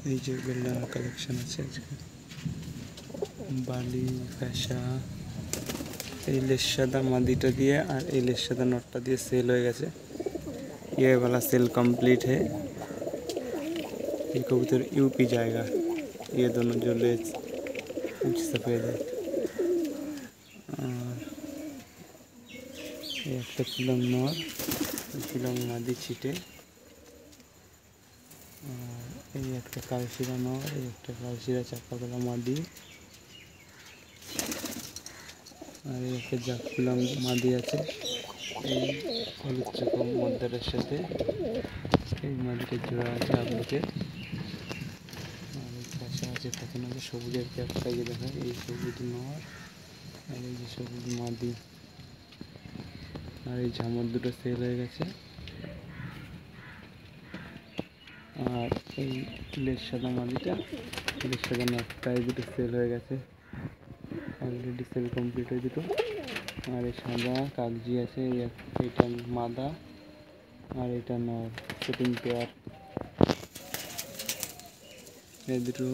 এই যে বেলডাঙার কালেকশন আছে আজকে, বালি ফ্যাসা। এই লেস সাদা मादीটা দিয়ে আর এই লেস সাদা নটটা দিয়ে सेल हो गए। ये वाला सेल कंप्लीट है। ये कबूतर यूपी जाएगा। ये दोनों जो लेस कुछ सफ़ेद है। और ये एक पिलंग नर, पिलंग मादी छिटे। और ये एक कालशिरा नर, एक कालशिरा चापा गला मादी। और एक जाक पिलंग मादी আছে এই হলুদ চোখা মদ্দারের সাথে। এই মাদিটা জোড়া আছে আপলোকে। আর এই পাশে আছে তখন আছে সবুজের ক্যাপটা, যে দেখায় এই সবুজ নর আর এই যে সবুজ মাদি। আর এই ঝামর দুটো সেল হয়ে গেছে। আর এই লেস সাদা মাদিটা, লেস সাদা নটটা, এই দুটো সেল হয়ে গেছে অলরেডি, সেল কমপ্লিট হয়ে দুটো। আর এই সাদা কাগজি আছে, এইটা মাদা আর এটা নর, সেটিং পেয়ার। এই দুটো